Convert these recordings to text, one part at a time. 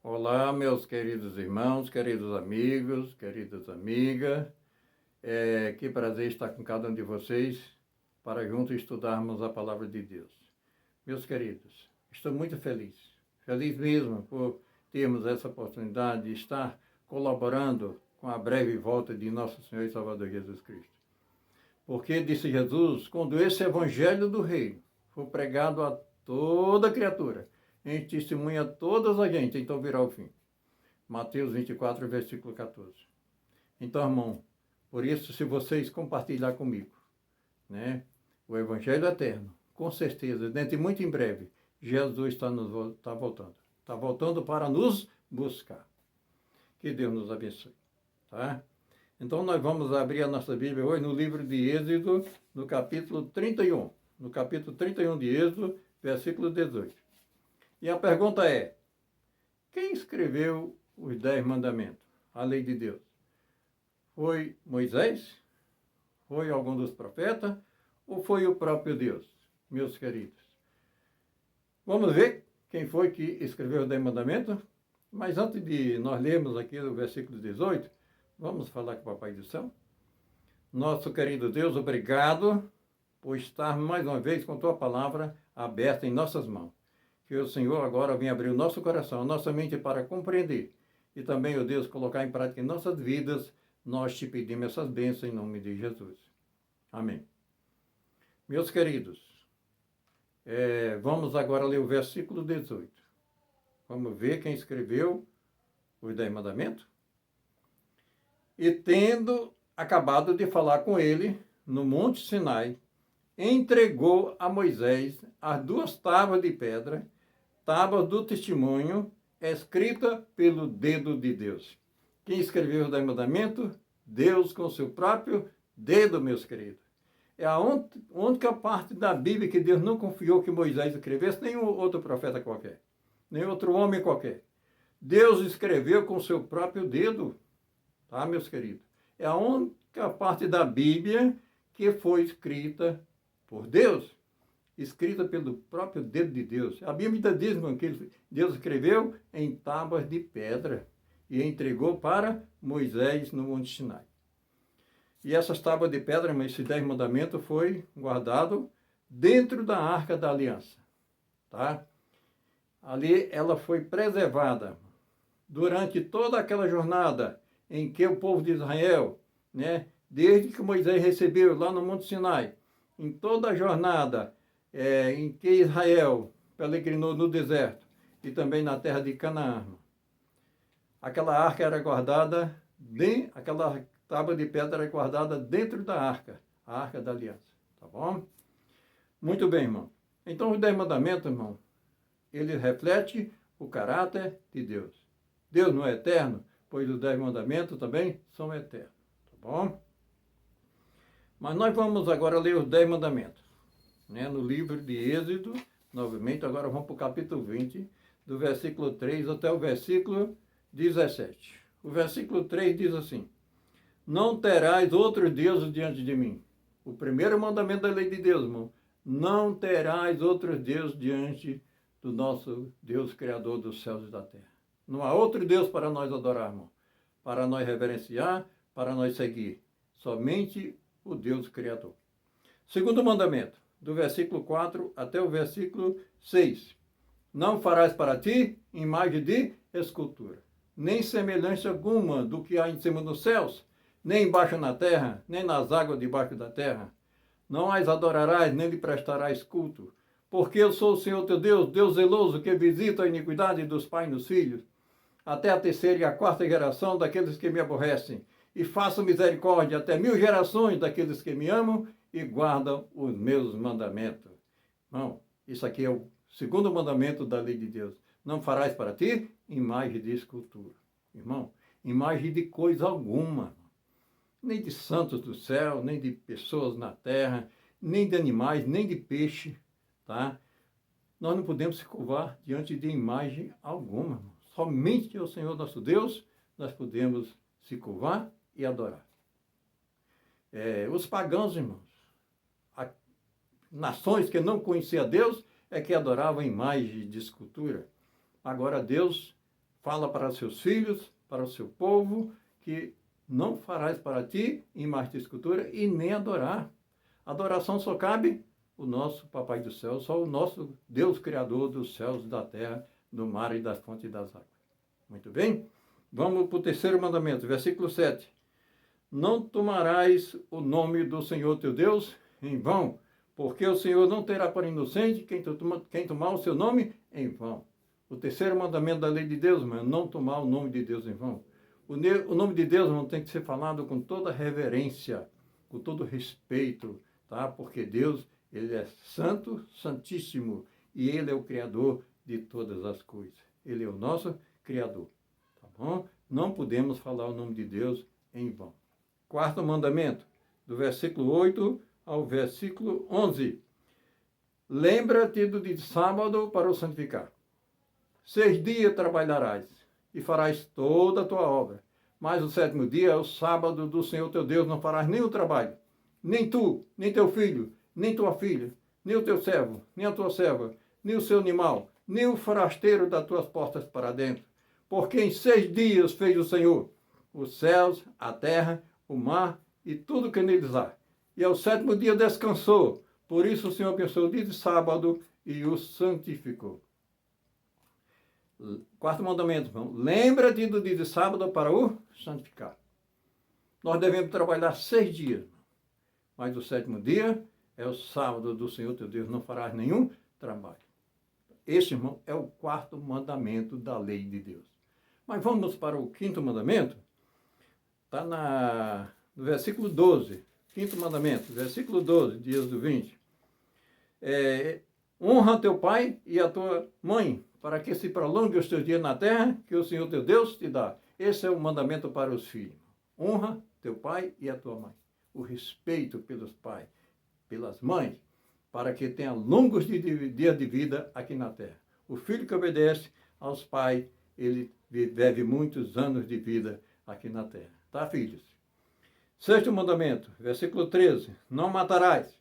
Olá, meus queridos irmãos, queridos amigos, queridas amigas. Que prazer estar com cada um de vocês para juntos estudarmos a palavra de Deus. Meus queridos, estou muito feliz mesmo por termos essa oportunidade de estar colaborando com a breve volta de nosso Senhor e Salvador Jesus Cristo. Porque, disse Jesus, quando esse evangelho do reino for pregado a toda criatura, em testemunha a todas as gente, então virá o fim. Mateus 24, versículo 14. Então, irmão, por isso, se vocês compartilhar comigo, né, o Evangelho eterno, com certeza, dentro de muito em breve, Jesus está voltando. Está voltando para nos buscar. Que Deus nos abençoe. Tá? Então, nós vamos abrir a nossa Bíblia hoje no livro de Êxodo, no capítulo 31. No capítulo 31 de Êxodo, versículo 18. E a pergunta é: quem escreveu os 10 mandamentos, a lei de Deus? Foi Moisés? Foi algum dos profetas? Ou foi o próprio Deus, meus queridos? Vamos ver quem foi que escreveu os 10 mandamentos? Mas antes de nós lermos aqui o versículo 18, vamos falar com o Papai do Céu? Nosso querido Deus, obrigado por estar mais uma vez com a Tua palavra aberta em nossas mãos. Que o Senhor agora venha abrir o nosso coração, a nossa mente para compreender. E também, ó Deus, colocar em prática em nossas vidas. Nós te pedimos essas bênçãos em nome de Jesus. Amém. Meus queridos, vamos agora ler o versículo 18. Vamos ver quem escreveu os 10 mandamentos. E tendo acabado de falar com ele, no Monte Sinai, entregou a Moisés as 2 tábuas de pedra, tábuas do testemunho, escrita pelo dedo de Deus. Quem escreveu os 10 mandamentos? Deus com seu próprio dedo, meus queridos. É a única parte da Bíblia que Deus não confiou que Moisés escrevesse, nem outro profeta qualquer, nem outro homem qualquer. Deus escreveu com seu próprio dedo, tá, meus queridos? É a única parte da Bíblia que foi escrita por Deus, escrita pelo próprio dedo de Deus. A Bíblia diz, irmão, que Deus escreveu em tábuas de pedra e entregou para Moisés no Monte Sinai. E essas tábuas de pedra, esses 10 mandamentos, foi guardado dentro da Arca da Aliança. Tá? Ali ela foi preservada durante toda aquela jornada em que o povo de Israel, né, desde que Moisés recebeu lá no Monte Sinai, em toda a jornada em que Israel peregrinou no deserto e também na terra de Canaã, aquela arca era guardada, aquela tábua de pedra era guardada dentro da arca, a Arca da Aliança, tá bom? Muito bem, irmão. Então, os 10 mandamentos, irmão, ele reflete o caráter de Deus. Deus não é eterno, pois os 10 mandamentos também são eternos, tá bom? Mas nós vamos agora ler os 10 mandamentos, né? No livro de Êxodo, novamente, agora vamos para o capítulo 20, do versículo 3 até o versículo 17. O versículo 3 diz assim: não terás outros deuses diante de mim. O primeiro mandamento da lei de Deus, irmão. Não terás outros deuses diante do nosso Deus Criador dos céus e da terra. Não há outro Deus para nós adorarmos, para nós reverenciar, para nós seguir. Somente o Deus Criador. Segundo mandamento, do versículo 4 até o versículo 6. Não farás para ti imagem de escultura, nem semelhança alguma do que há em cima dos céus, nem embaixo na terra, nem nas águas debaixo da terra. Não as adorarás, nem lhe prestarás culto, porque eu sou o Senhor teu Deus, Deus zeloso, que visita a iniquidade dos pais nos filhos, até a 3ª e a 4ª geração daqueles que me aborrecem, e faço misericórdia até 1000 gerações daqueles que me amam e guardam os meus mandamentos. Não, isso aqui é o segundo mandamento da lei de Deus. Não farás para ti imagem de escultura. Irmão, imagem de coisa alguma. Nem de santos do céu, nem de pessoas na terra, nem de animais, nem de peixe, tá? Nós não podemos se curvar diante de imagem alguma. Irmão. Somente ao Senhor nosso Deus nós podemos se curvar e adorar. Os pagãos, irmãos, nações que não conheciam Deus, é que adoravam imagens de escultura. Agora Deus fala para seus filhos, para o seu povo, que não farás para ti imagem de escultura e nem adorar. Adoração só cabe o nosso Papai do céu, só o nosso Deus Criador dos céus, da terra, do mar e das fontes das águas. Muito bem? Vamos para o terceiro mandamento, versículo 7. Não tomarás o nome do Senhor teu Deus em vão, porque o Senhor não terá por inocente quem tomar o seu nome em vão. O terceiro mandamento da lei de Deus, irmão, é não tomar o nome de Deus em vão. O nome de Deus, irmão, tem que ser falado com toda reverência, com todo respeito, tá? Porque Deus, Ele é santo, santíssimo, e Ele é o Criador de todas as coisas. Ele é o nosso Criador, tá bom? Não podemos falar o nome de Deus em vão. Quarto mandamento, do versículo 8 ao versículo 11. Lembra-te do dia de sábado para o santificar. 6 dias trabalharás e farás toda a tua obra. Mas o sétimo dia é o sábado do Senhor teu Deus, não farás nem o trabalho, nem tu, nem teu filho, nem tua filha, nem o teu servo, nem a tua serva, nem o seu animal, nem o forasteiro das tuas portas para dentro. Porque em 6 dias fez o Senhor os céus, a terra, o mar e tudo que neles há. E ao sétimo dia descansou. Por isso o Senhor abençoou o dia de sábado e o santificou. Quarto mandamento, irmão. Lembra-te do dia de sábado para o santificar. Nós devemos trabalhar 6 dias. Mas o sétimo dia é o sábado do Senhor teu Deus. Não farás nenhum trabalho. Esse, irmão, é o quarto mandamento da lei de Deus. Mas vamos para o quinto mandamento. Está no versículo 12. Quinto mandamento, versículo 12, de Êxodo 20. Honra teu pai e a tua mãe, para que se prolongue os teus dias na terra, que o Senhor teu Deus te dá. Esse é o mandamento para os filhos. Honra teu pai e a tua mãe. O respeito pelos pais, pelas mães, para que tenha longos dias de vida aqui na terra. O filho que obedece aos pais, ele vive muitos anos de vida aqui na terra. Tá, filhos? Sexto mandamento, versículo 13. Não matarás.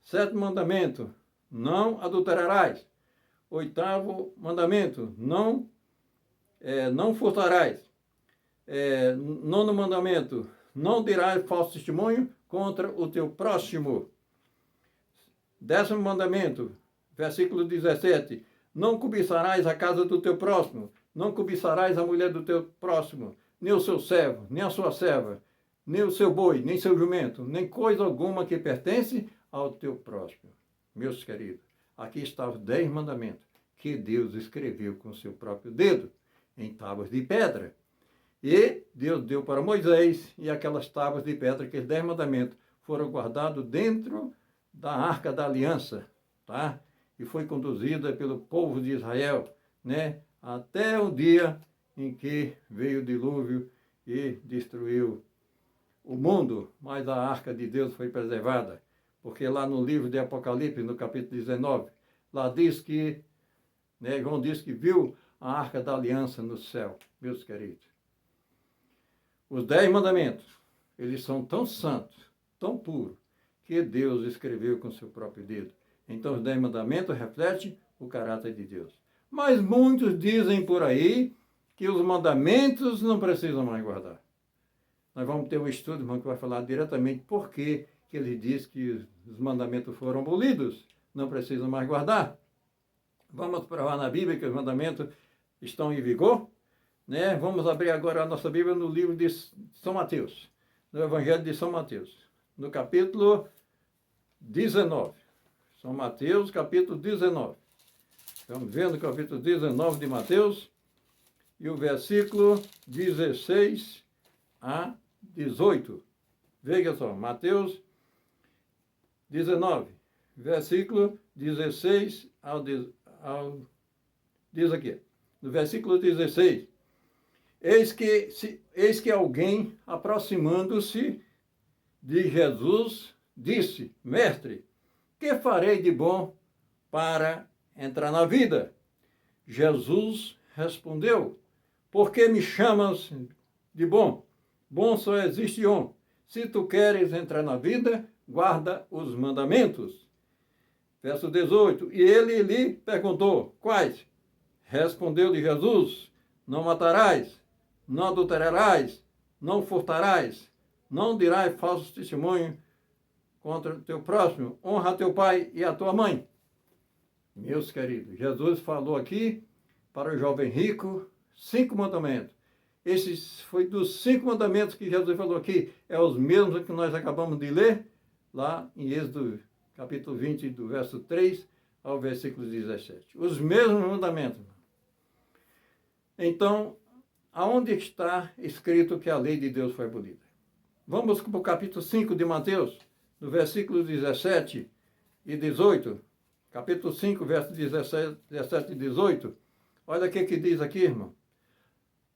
Sétimo mandamento, não adulterarás. Oitavo mandamento, não furtarás. Nono mandamento, não dirás falso testemunho contra o teu próximo. 10º mandamento, versículo 17, não cobiçarás a casa do teu próximo, não cobiçarás a mulher do teu próximo, nem o seu servo, nem a sua serva, nem o seu boi, nem seu jumento, nem coisa alguma que pertence ao teu próximo. Meus queridos, aqui estão os 10 mandamentos que Deus escreveu com o seu próprio dedo, em tábuas de pedra. E Deus deu para Moisés, e aquelas tábuas de pedra, aqueles 10 mandamentos, foram guardados dentro da Arca da Aliança, tá? E foi conduzida pelo povo de Israel, né? Até o dia em que veio o dilúvio e destruiu o mundo, mas a Arca de Deus foi preservada, porque lá no livro de Apocalipse, no capítulo 19, lá diz que, né, João diz que viu a Arca da Aliança no céu, meus queridos. Os 10 mandamentos, eles são tão santos, tão puros, que Deus escreveu com seu próprio dedo. Então os 10 mandamentos refletem o caráter de Deus. Mas muitos dizem por aí que os mandamentos não precisam mais guardar. Nós vamos ter um estudo, irmão, que vai falar diretamente por que ele diz que os mandamentos foram abolidos, não precisam mais guardar. Vamos provar na Bíblia que os mandamentos estão em vigor, né? Vamos abrir agora a nossa Bíblia no livro de São Mateus, no Evangelho de São Mateus, no capítulo 19. São Mateus, capítulo 19. Estamos vendo o capítulo 19 de Mateus e o versículo 16 a 18. Veja só, Mateus 19, versículo 16 diz aqui, no versículo 16, eis que alguém, aproximando-se de Jesus, disse, mestre, que farei de bom para entrar na vida? Jesus respondeu, por que me chamas de bom? Bom só existe um. Se tu queres entrar na vida, guarda os mandamentos. Verso 18. E ele lhe perguntou, quais? Respondeu-lhe Jesus, não matarás, não adulterarás, não furtarás, não dirás falso testemunho contra o teu próximo, honra teu pai e a tua mãe. Meus queridos, Jesus falou aqui para o jovem rico 5 mandamentos. Esses foi dos 5 mandamentos que Jesus falou aqui, é os mesmos que nós acabamos de ler lá em Êxodo capítulo 20, do verso 3 ao versículo 17. Os mesmos mandamentos. Então, aonde está escrito que a lei de Deus foi abolida? Vamos para o capítulo 5 de Mateus, no versículo 17 e 18. Capítulo 5, verso 17 e 18. Olha o que diz aqui, irmão.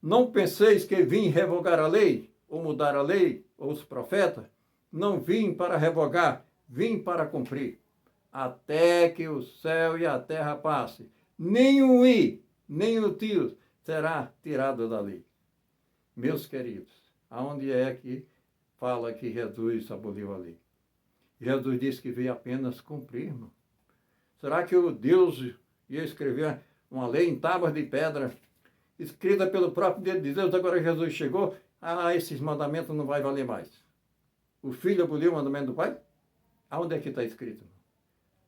Não penseis que vim revogar a lei, ou mudar a lei, ou os profetas. Não vim para revogar, vim para cumprir. Até que o céu e a terra passe, nem o i, nem o tio será tirado da lei. Meus queridos, aonde é que fala que Jesus aboliu a lei? Jesus disse que veio apenas cumprir, irmão. Será que o Deus ia escrever uma lei em tábuas de pedra, escrita pelo próprio dedo de Deus, agora Jesus chegou, esses mandamentos não vai valer mais? O Filho aboliu o mandamento do Pai? Aonde é que está escrito?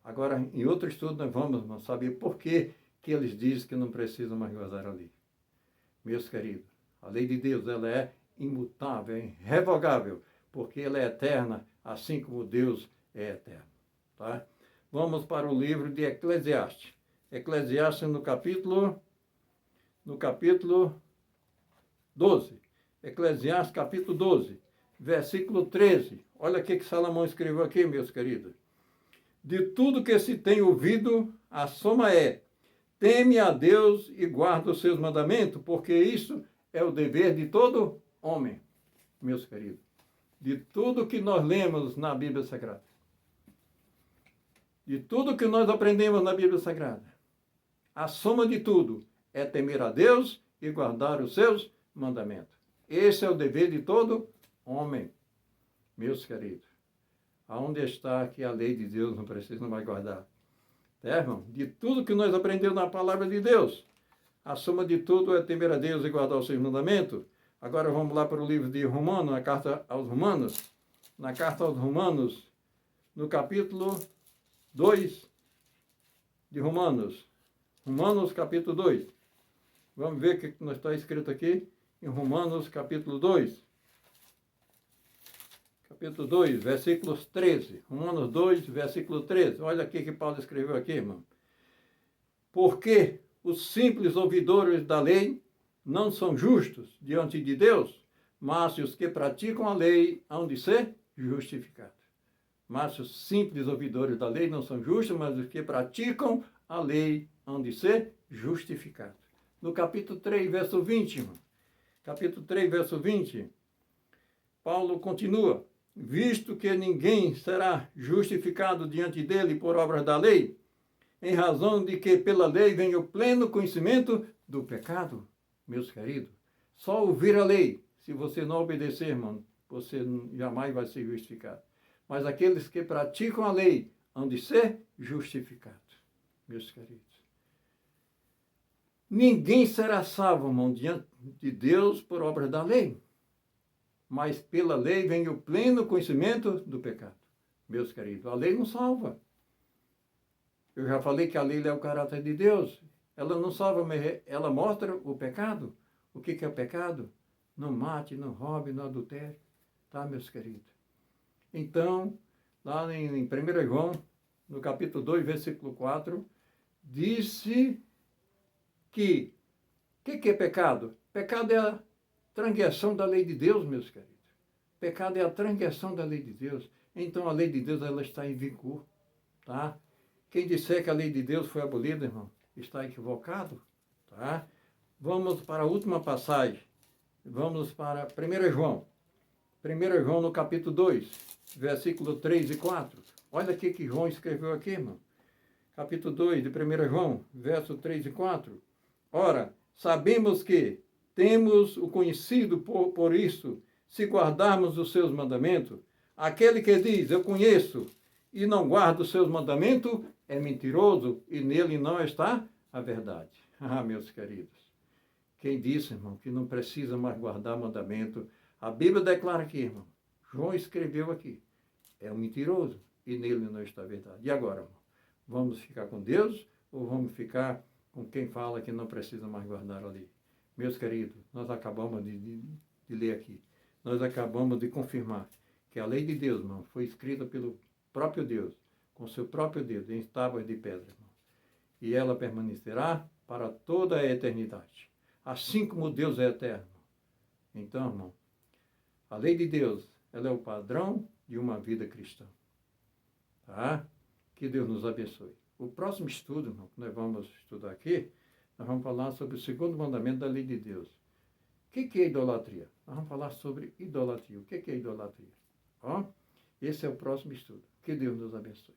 Agora, em outro estudo, nós vamos saber por que eles dizem que não precisam mais guardar a lei. Meus queridos, a lei de Deus, ela é imutável, é irrevogável, porque ela é eterna, assim como Deus é eterno. Tá? Vamos para o livro de Eclesiastes. Eclesiastes no capítulo 12. Eclesiastes capítulo 12, versículo 13. Olha o que Salomão escreveu aqui, meus queridos. De tudo que se tem ouvido, a soma é: teme a Deus e guarda os seus mandamentos, porque isso é o dever de todo homem, meus queridos. De tudo que nós lemos na Bíblia Sagrada, de tudo que nós aprendemos na Bíblia Sagrada, a soma de tudo é temer a Deus e guardar os seus mandamentos. Esse é o dever de todo homem, meus queridos. Aonde está que a lei de Deus não precisa mais guardar? É, irmão? De tudo que nós aprendemos na palavra de Deus, a soma de tudo é temer a Deus e guardar os seus mandamentos. Agora vamos lá para o livro de Romanos, na carta aos Romanos. Na carta aos Romanos, no capítulo 2 de Romanos. Romanos, capítulo 2. Vamos ver o que está escrito aqui em Romanos, capítulo 2. Capítulo 2, versículos 13. Romanos 2, versículo 13. Olha aqui que Paulo escreveu aqui, irmão. Porque os simples ouvidores da lei não são justos diante de Deus, mas os que praticam a lei hão de ser justificados. Mas os simples ouvidores da lei não são justos, mas os que praticam a lei hão de ser justificados. No capítulo 3, verso 20, irmão. Capítulo 3, verso 20. Paulo continua. Visto que ninguém será justificado diante dele por obras da lei, em razão de que pela lei vem o pleno conhecimento do pecado, meus queridos. Só ouvir a lei, se você não obedecer, irmão, você jamais vai ser justificado. Mas aqueles que praticam a lei hão de ser justificados, meus queridos. Ninguém será salvo, irmão, diante de Deus por obras da lei. Mas pela lei vem o pleno conhecimento do pecado. Meus queridos, a lei não salva. Eu já falei que a lei é o caráter de Deus. Ela não salva, mas ela mostra o pecado. O que é o pecado? Não mate, não roube, não adultere. Tá, meus queridos? Então, lá em 1 João, no capítulo 2, versículo 4, disse que o que é pecado? Pecado é a transgressão da lei de Deus, meus queridos. Pecado é a transgressão da lei de Deus. Então a lei de Deus, ela está em vigor, tá? Quem disser que a lei de Deus foi abolida, irmão, está equivocado, tá? Vamos para a última passagem. Vamos para 1 João. 1 João no capítulo 2, versículo 3 e 4. Olha o que João escreveu aqui, irmão. Capítulo 2 de 1 João, verso 3 e 4. Ora, sabemos que temos o conhecido por isso, se guardarmos os seus mandamentos. Aquele que diz, eu conheço, e não guarda os seus mandamentos, é mentiroso, e nele não está a verdade. Ah, meus queridos, Quem disse, irmão, que não precisa mais guardar mandamento, a Bíblia declara aqui, irmão. João escreveu aqui. É um mentiroso e nele não está a verdade. E agora, irmão? Vamos ficar com Deus ou vamos ficar com quem fala que não precisa mais guardar a lei? Meus queridos, nós acabamos de ler aqui. Nós acabamos de confirmar que a lei de Deus, irmão, foi escrita pelo próprio Deus, com seu próprio dedo, em tábuas de pedra, irmão. E ela permanecerá para toda a eternidade. Assim como Deus é eterno. Então, irmão, a lei de Deus, ela é o padrão de uma vida cristã. Tá? Que Deus nos abençoe. O próximo estudo, irmão, que nós vamos estudar aqui, nós vamos falar sobre o segundo mandamento da lei de Deus. O que é idolatria? Nós vamos falar sobre idolatria. O que é idolatria? Ó, esse é o próximo estudo. Que Deus nos abençoe.